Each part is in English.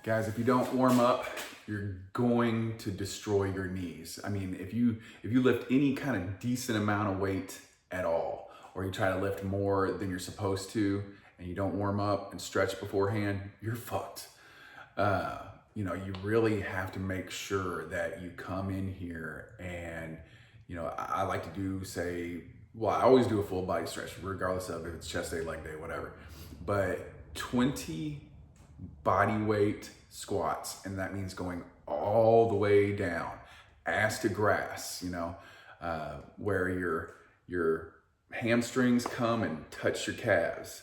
Guys, if you don't warm up, you're going to destroy your knees. I mean, if you lift any kind of decent amount of weight at all, or you try to lift more than you're supposed to, and you don't warm up and stretch beforehand, you're fucked. You know, you really have to make sure that you come in here and, you know, I like to do, say, well, I always do a full body stretch, regardless of if it's chest day, leg day, whatever. But 20 body weight squats, and that means going all the way down, ass to grass, you know, where your hamstrings come and touch your calves.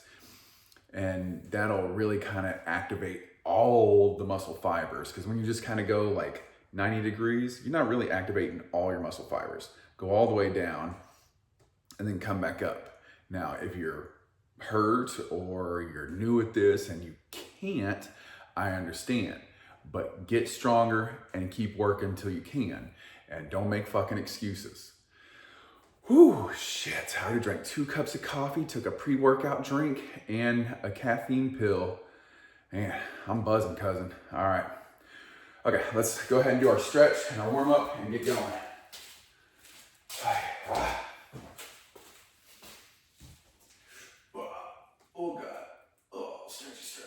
And that'll really kind of activate all the muscle fibers, because when you just kind of go like 90 degrees, you're not really activating all your muscle fibers. Go all the way down and then come back up. Now, if you're hurt or you're new at this and you can't, I understand, but get stronger and keep working until you can, and don't make fucking excuses. Whew, shit, I already drank 2 cups of coffee, took a pre-workout drink and a caffeine pill. Man, I'm buzzing, cousin. All right. Okay, let's go ahead and do our stretch and our warm up and get going. Oh God. Oh, stretchy stretch.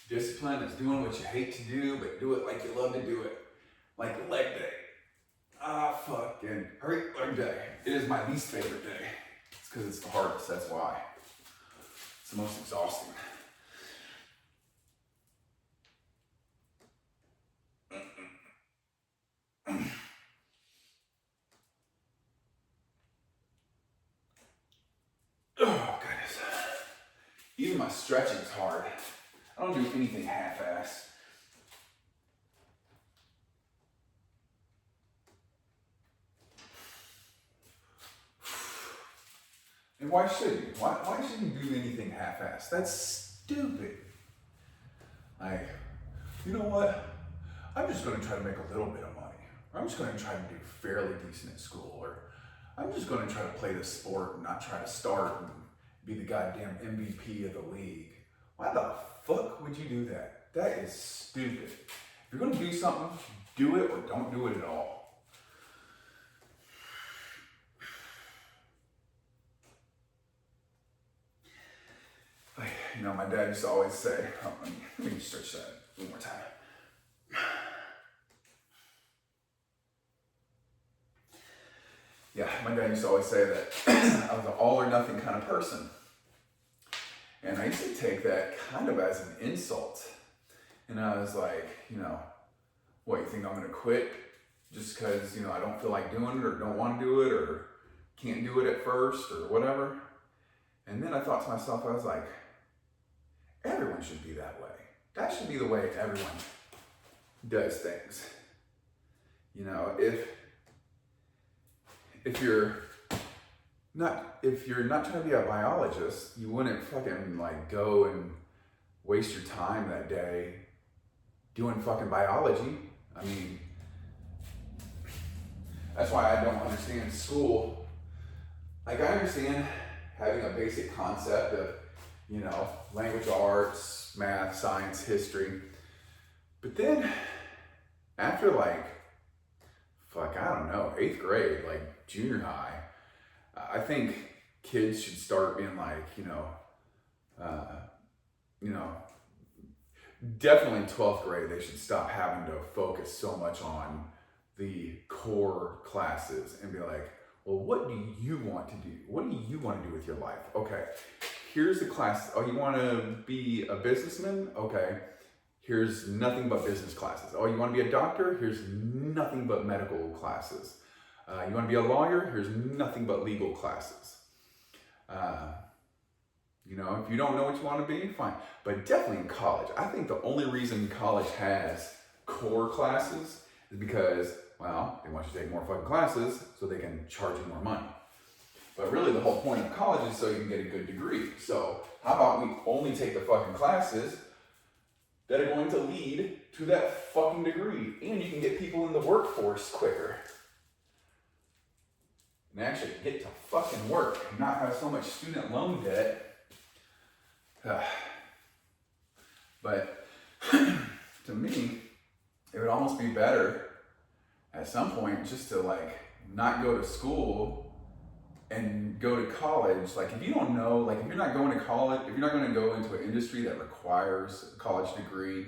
Discipline is doing what you hate to do, but do it like you love to do it. Like leg day. Fucking leg day. It is my least favorite day. It's because it's the hardest, that's why. It's the most exhausting. Oh, goodness. Even my stretching is hard. I don't do anything half-assed. And why should you? Why should you do anything half-assed? That's stupid. Like, you know what? I'm just going to try to make a little bit of money. Or I'm just going to try to do fairly decent at school. Or I'm just going to try to play this sport and not try to start and be the goddamn MVP of the league. Why the fuck would you do that? That is stupid. If you're going to do something, do it or don't do it at all. Like, you know, my dad used to always say, let me stretch that one more time. Yeah, my dad used to always say that I was an all or nothing kind of person. And I used to take that kind of as an insult. And I was like, you know, what, you think I'm gonna quit just because, you know, I don't feel like doing it or don't want to do it or can't do it at first or whatever? And then I thought to myself, I was like, everyone should be that way. That should be the way everyone does things. You know, if you're not trying to be a biologist, you wouldn't fucking like go and waste your time that day doing fucking biology. I mean, that's why I don't understand school. Like, I understand having a basic concept of, you know, language arts, math, science, history. But then after like, I don't know, 8th grade, like junior high, I think kids should start being like, you know, definitely in 12th grade, they should stop having to focus so much on the core classes and be like, well, what do you want to do? What do you want to do with your life? Okay, here's the class. Oh, you want to be a businessman? Okay, here's nothing but business classes. Oh, you want to be a doctor? Here's nothing but medical classes. You want to be a lawyer? Here's nothing but legal classes. You know, if you don't know what you want to be, fine. But definitely in college. I think the only reason college has core classes is because, well, they want you to take more fucking classes so they can charge you more money. But really the whole point of college is so you can get a good degree. So how about we only take the fucking classes that are going to lead to that fucking degree, and you can get people in the workforce quicker. and actually get to fucking work and not have so much student loan debt. But to me, it would almost be better at some point just to like not go to school and go to college. Like if you don't know, like if you're not going to college, if you're not going to go into an industry that requires a college degree,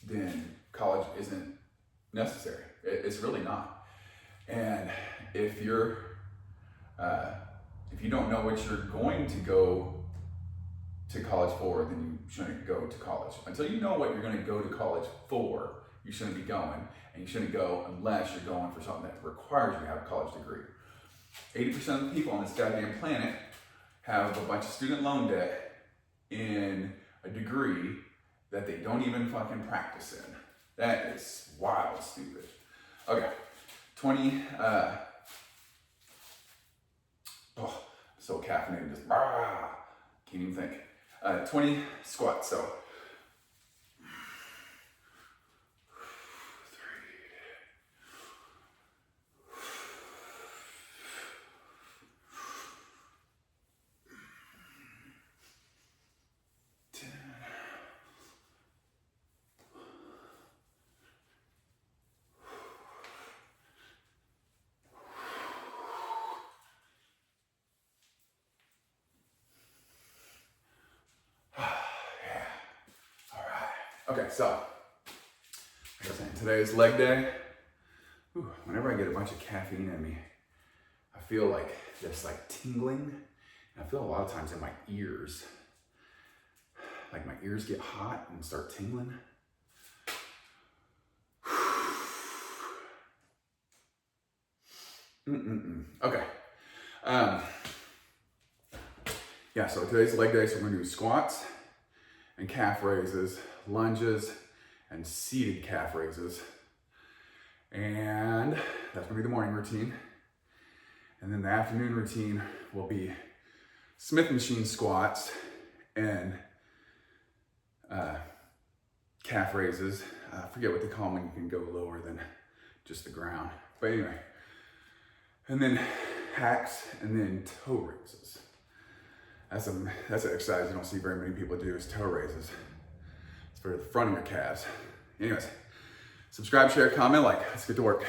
then college isn't necessary. It's really not. And if you don't know what you're going to go to college for, then you shouldn't go to college. Until you know what you're going to go to college for, you shouldn't be going, and you shouldn't go unless you're going for something that requires you to have a college degree. 80% of the people on this goddamn planet have a bunch of student loan debt in a degree that they don't even fucking practice in. That is wild stupid. Okay, 20, so caffeinated, just can't even think. 20 squats, so. 10. Okay, so, like I was saying, today is leg day. Whenever I get a bunch of caffeine in me, I feel like this like tingling. And I feel a lot of times in my ears. Like my ears get hot and start tingling. Okay. Yeah, so today's leg day, so we're gonna do squats and calf raises, lunges, and seated calf raises. And that's gonna be the morning routine. And then the afternoon routine will be Smith machine squats and calf raises. I forget what they call them when you can go lower than just the ground. But anyway, and then hacks and then toe raises. That's an exercise you don't see very many people do, is toe raises. It's for the front of your calves. Anyways, subscribe, share, comment, like. Let's get to work.